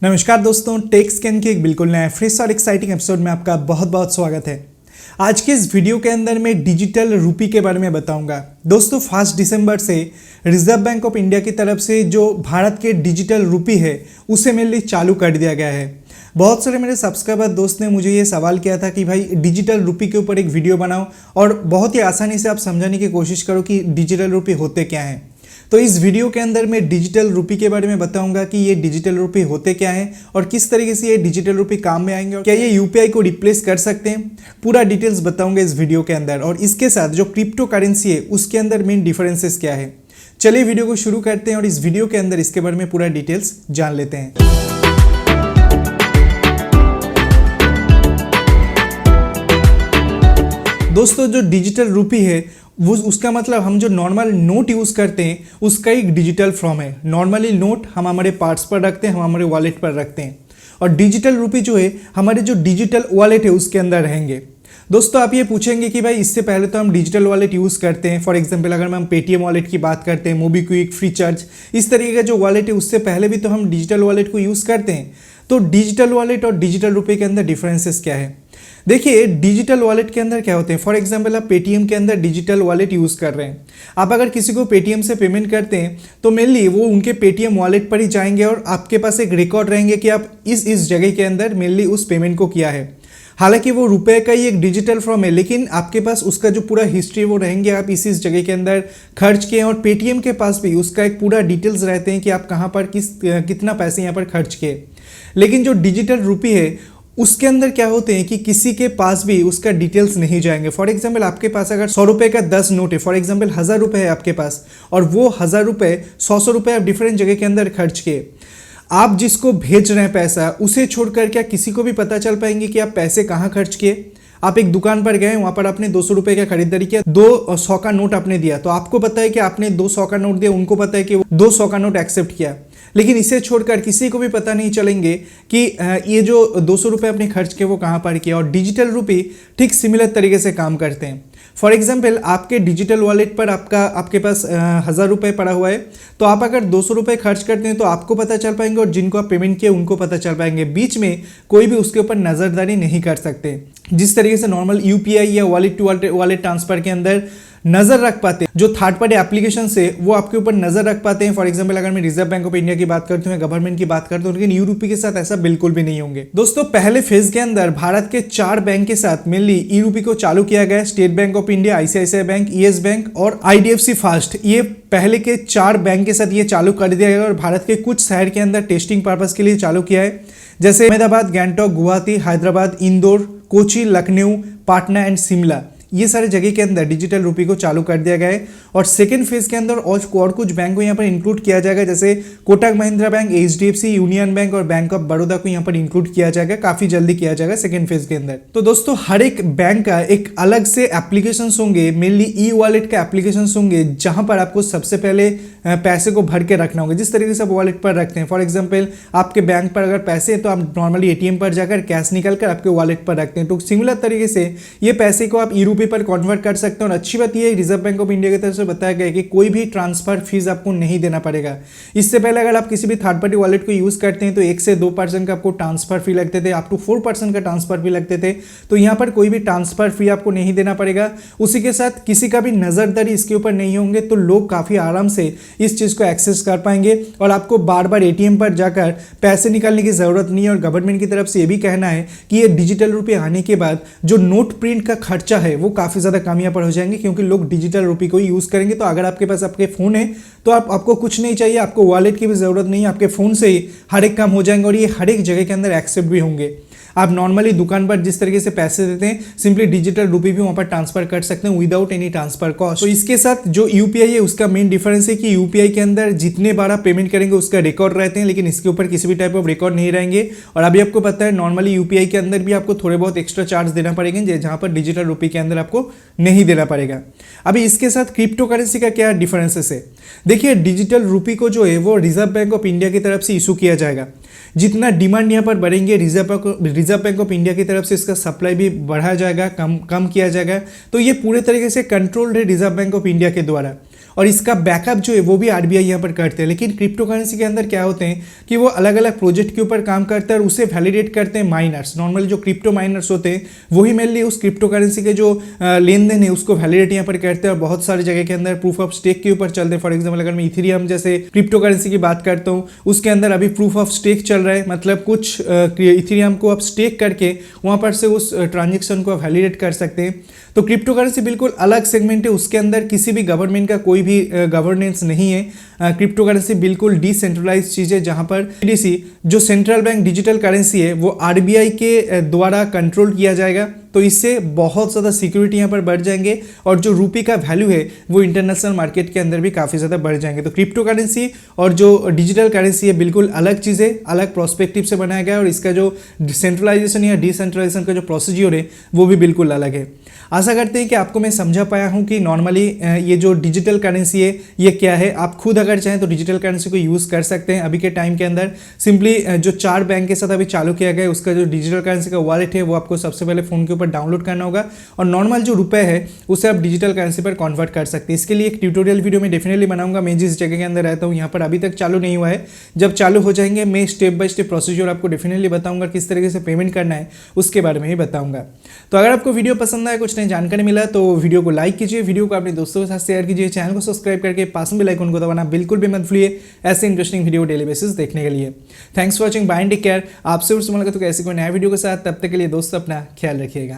नमस्कार दोस्तों, take scan के एक बिल्कुल नया फ्रेश और एक्साइटिंग एपिसोड में आपका बहुत बहुत स्वागत है। आज के इस वीडियो के अंदर मैं डिजिटल रूपी के बारे में बताऊंगा। दोस्तों 1 दिसंबर से रिजर्व बैंक ऑफ इंडिया की तरफ से जो भारत के डिजिटल रूपी है उसे मेरे लिए चालू कर दिया गया है। बहुत सारे मेरे सब्सक्राइबर दोस्त ने मुझे ये सवाल किया था कि भाई डिजिटल रूपी के ऊपर एक वीडियो बनाओ और बहुत ही आसानी से आप समझाने की कोशिश करो कि डिजिटल रूपी होते क्या हैं। तो इस वीडियो के अंदर मैं डिजिटल रूपी के बारे में बताऊंगा कि ये डिजिटल रूपी होते क्या हैं और किस तरीके से ये डिजिटल रूपी काम में आएंगे और क्या ये यूपीआई को रिप्लेस कर सकते हैं। पूरा डिटेल्स बताऊंगा इस वीडियो के अंदर और इसके साथ जो क्रिप्टो करेंसी है उसके अंदर मेन डिफरेंसेस क्या है। चलिए वीडियो को शुरू करते हैं और इस वीडियो के अंदर इसके बारे में पूरा डिटेल्स जान लेते हैं। दोस्तों जो डिजिटल रूपी है वो उसका मतलब हम जो नॉर्मल नोट यूज़ करते हैं उसका एक डिजिटल फॉर्म है। नॉर्मली नोट हम हमारे पार्ट्स पर रखते हैं, हम हमारे वॉलेट पर रखते हैं और डिजिटल रूपी जो है हमारे जो डिजिटल वॉलेट है उसके अंदर रहेंगे। दोस्तों आप ये पूछेंगे कि भाई इससे पहले तो हम डिजिटल वॉलेट यूज़ करते हैं। फॉर एग्जांपल अगर हम पेटीएम वॉलेट की बात करते हैं, मोबीक्विक, फ्रीचार्ज, इस तरीके का जो वॉलेट है उससे पहले भी तो हम डिजिटल वॉलेट को यूज़ करते हैं। तो डिजिटल वॉलेट और डिजिटल रुपये के अंदर डिफरेंसेस क्या है? देखिए डिजिटल वॉलेट के अंदर क्या होते हैं। फॉर एग्जांपल आप पेटीएम के अंदर डिजिटल वॉलेट यूज़ कर रहे हैं। आप अगर किसी को पेटीएम से पेमेंट करते हैं तो मेनली वो उनके पेटीएम वॉलेट पर ही जाएंगे और आपके पास एक रिकॉर्ड रहेंगे कि आप इस जगह के अंदर मेनली उस पेमेंट को किया है। हालांकि वो रुपए का ही एक डिजिटल फॉर्म है लेकिन आपके पास उसका जो पूरा हिस्ट्री वो रहेंगे, आप इस जगह के अंदर खर्च किए और पेटीएम के पास भी उसका एक पूरा डिटेल्स रहते हैं कि आप कहाँ पर कितना पैसे यहाँ पर खर्च किए। लेकिन जो डिजिटल रूपी है उसके अंदर क्या होते हैं कि किसी के पास भी उसका डिटेल्स नहीं जाएंगे। फॉर एग्जांपल आपके पास अगर 100 रुपये का 10 नोट है, फॉर एग्जांपल 1000 रुपये है आपके पास और वो 1000 रुपये 100 रुपये आप डिफरेंट जगह के अंदर खर्च किए। आप जिसको भेज रहे हैं पैसा उसे छोड़कर क्या किसी को भी पता चल पाएंगे कि आप पैसे कहाँ खर्च किए? आप एक दुकान पर गए, वहाँ पर आपने 200 रुपये का खरीदारी किया, 200 का नोट आपने दिया तो आपको पता है कि आपने 200 का नोट दिया, उनको पता है कि 200 का नोट एक्सेप्ट किया। लेकिन इसे छोड़कर किसी को भी पता नहीं चलेंगे कि ये जो 200 रुपये आपने खर्च किए वो कहाँ पर किया। और डिजिटल रूपी ठीक सिमिलर तरीके से काम करते हैं। फॉर एग्जाम्पल आपके डिजिटल वॉलेट पर आपके पास 1000 रुपये पड़ा हुआ है तो आप अगर 200 रुपये खर्च करते हैं तो आपको पता चल पाएंगे और जिनको आप पेमेंट किए उनको पता चल पाएंगे। बीच में कोई भी उसके ऊपर नज़रदारी नहीं कर सकते। जिस तरीके से नॉर्मल यूपीआई या वॉलेट टू वॉलेट ट्रांसफर के अंदर नज़र रख पाते हैं, जो थर्ड पार्टी एप्लीकेशन से वो आपके ऊपर नज़र रख पाते हैं। फॉर एग्जांपल अगर मैं रिजर्व बैंक ऑफ इंडिया की बात करता हूँ, गवर्नमेंट की बात करता हूँ, लेकिन यूरूपी के साथ ऐसा बिल्कुल भी नहीं होंगे। दोस्तों पहले फेज के अंदर भारत के 4 बैंक के साथ मेनली यूरूपी को चालू किया गया। State bank of India, ICICI bank, yes bank और आईडीएफसी फास्ट, ये पहले के 4 बैंक के साथ ये चालू कर दिया गया और भारत के कुछ शहर के अंदर टेस्टिंग पर्पज के लिए चालू किया है, जैसे अहमदाबाद, गैंगटॉक, गुवाहाटी, हैदराबाद, इंदौर, कोची, लखनऊ, पाटना एंड शिमला। ये सारे जगह के अंदर डिजिटल रूपी को चालू कर दिया गया है। और सेकेंड फेज के अंदर और कुछ बैंक को यहाँ पर इंक्लूड किया जाएगा, जैसे Kotak Mahindra bank, HDFC, union bank और बैंक ऑफ बड़ौदा को यहाँ पर इंक्लूड किया जाएगा। काफी जल्दी किया जाएगा सेकेंड फेज के अंदर। तो दोस्तों हर एक बैंक का एक अलग से एप्लीकेशन होंगे, मेनली ई वॉलेट का एप्लीकेशन होंगे, जहां पर आपको सबसे पहले पैसे को भर के रखना होगा जिस तरीके से आप वॉलेट पर रखते हैं। फॉर एग्जाम्पल आपके बैंक पर अगर पैसे हैं तो आप नॉर्मली एटीएम पर जाकर कैश निकल कर आपके वॉलेट पर रखते हैं। तो सिमिलर तरीके से ये पैसे को आप ई रूपी पर कन्वर्ट कर सकते हैं। और अच्छी बात ये रिजर्व बैंक ऑफ इंडिया की तरफ से बताया गया है कि कोई भी ट्रांसफर फीस आपको नहीं देना पड़ेगा। इससे पहले अगर आप किसी भी थर्ड पार्टी वॉलेट को यूज करते हैं तो 1 से 2% का आपको ट्रांसफर फी लगते थे, अप टू 4% का ट्रांसफर फी लगते थे। तो यहाँ पर कोई भी ट्रांसफर फी आपको नहीं देना पड़ेगा। उसी के साथ किसी का भी नजरदारी इसके ऊपर नहीं होंगे तो लोग काफी आराम से इस चीज को एक्सेस कर पाएंगे और आपको बार बार एटीएम पर जाकर पैसे निकालने की जरूरत नहीं है। और गवर्नमेंट की तरफ से ये भी कहना है कि ये डिजिटल रुपये आने के बाद जो नोट प्रिंट का खर्चा है वो काफी ज्यादा कम यहाँ पर हो जाएंगे क्योंकि लोग डिजिटल रुपये को यूज करेंगे। तो अगर आपके पास आपके फोन है तो आपको कुछ नहीं चाहिए, आपको वॉलेट की भी जरूरत नहीं है, आपके फोन से ही हर एक काम हो जाएंगे और ये हर एक जगह के अंदर एक्सेप्ट भी होंगे। आप नॉर्मली दुकान पर जिस तरीके से पैसे देते हैं सिंपली डिजिटल रुपये भी वहाँ पर ट्रांसफर कर सकते हैं विदाउट एनी ट्रांसफर कॉस्ट। तो इसके साथ जो यूपीआई है उसका मेन डिफरेंस है कि यूपीआई के अंदर जितने बार आप पेमेंट करेंगे उसका रिकॉर्ड रहते हैं, लेकिन इसके ऊपर किसी भी टाइप ऑफ रिकॉर्ड नहीं रहेंगे। और अभी आपको पता है नॉर्मली यूपीआई के अंदर भी आपको थोड़े बहुत एक्स्ट्रा चार्ज देना पड़ेंगे जहाँ पर डिजिटल रुपये के अंदर आपको नहीं देना पड़ेगा। अभी इसके साथ क्रिप्टो करेंसी का क्या डिफरेंसेस है? देखिए डिजिटल रुपये को जो है वो रिजर्व बैंक ऑफ इंडिया की तरफ से इशू किया जाएगा। जितना डिमांड यहाँ पर बढ़ेंगे रिजर्व बैंक ऑफ इंडिया की तरफ से इसका सप्लाई भी बढ़ाया जाएगा, कम किया जाएगा। तो ये पूरे तरीके से कंट्रोल्ड है रिजर्व बैंक ऑफ इंडिया के द्वारा। और इसका बैकअप जो है वो भी आरबीआई यहाँ पर करते हैं। लेकिन क्रिप्टो करेंसी के अंदर क्या होते हैं कि वो अलग अलग प्रोजेक्ट के ऊपर काम करते हैं और उसे वैलिडेट करते हैं माइनर्स। नॉर्मली जो क्रिप्टो माइनर्स होते हैं वही मेनली उस क्रिप्टो करेंसी के जो लेन देन है उसको वैलिडेट यहाँ पर करते हैं और बहुत सारी जगह के अंदर प्रूफ ऑफ स्टेक के ऊपर चलते हैं। फॉर एग्जाम्पल अगर मैं इथेरियम जैसे क्रिप्टो करेंसी की बात करता हूँ उसके अंदर अभी प्रूफ ऑफ स्टेक चल रहा है, मतलब कुछ इथेरियम को आप स्टेक करके वहाँ पर से उस ट्रांजेक्शन को वैलिडेट कर सकते हैं। तो क्रिप्टो करेंसी बिल्कुल अलग सेगमेंट है, उसके अंदर किसी भी गवर्नमेंट का कोई भी गवर्नेंस नहीं है। क्रिप्टो करेंसी बिल्कुल डिसेंट्रलाइज चीज़ है जहाँ पर CBDC जो सेंट्रल बैंक डिजिटल करेंसी है वो आरबीआई के द्वारा कंट्रोल किया जाएगा। तो इससे बहुत ज़्यादा सिक्योरिटी यहाँ पर बढ़ जाएंगे और जो रुपये का वैल्यू है वो इंटरनेशनल मार्केट के अंदर भी काफ़ी ज़्यादा बढ़ जाएंगे। तो क्रिप्टो करेंसी और जो डिजिटल करेंसी है बिल्कुल अलग चीज़ है, अलग प्रोस्पेक्टिव से बनाया गया है और इसका जो सेंट्रलाइजेशन या डिसेंट्रलाइजेशन का जो प्रोसीजर है वो भी बिल्कुल अलग है। आशा करते हैं कि आपको मैं समझा पाया हूँ कि नॉर्मली ये जो डिजिटल करेंसी है ये क्या है। आप खुद अगर चाहें तो डिजिटल करेंसी को यूज़ कर सकते हैं। अभी के टाइम के अंदर सिंपली जो 4 बैंक के साथ अभी चालू किया गया है उसका जो डिजिटल करेंसी का वॉलेट है वो आपको सबसे पहले फ़ोन के ऊपर डाउनलोड करना होगा और नॉर्मल जो रुपए है उसे आप डिजिटल करेंसी पर कन्वर्ट कर सकते हैं। इसके लिए एक ट्यूटोरियल वीडियो में डेफिनेटली बनाऊंगा। मैं जिस जगह के अंदर रहता हूँ यहाँ पर अभी तक चालू नहीं हुआ है, जब चालू हो जाएंगे मैं स्टेप बाय स्टेप प्रोसीजर आपको डेफिनेटली बताऊंगा, किस तरीके से पेमेंट करना है उसके बारे में ही बताऊंगा। तो अगर आपको वीडियो पसंद आया, कुछ नई जानकारी मिला तो वीडियो को लाइक कीजिए, वीडियो को अपने दोस्तों के साथ शेयर कीजिए, चैनल को सब्सक्राइब करके पास में बेल आइकन को दबाना बिल्कुल भी मत भूलिए ऐसे इंटरेस्टिंग वीडियो डेली बेसिस देखने के लिए। Thanks for watching, bye and take care. आपसे मुलाकात होगी ऐसी कोई नया वीडियो के साथ, तब तक के लिए दोस्तों अपना ख्याल रखिएगा।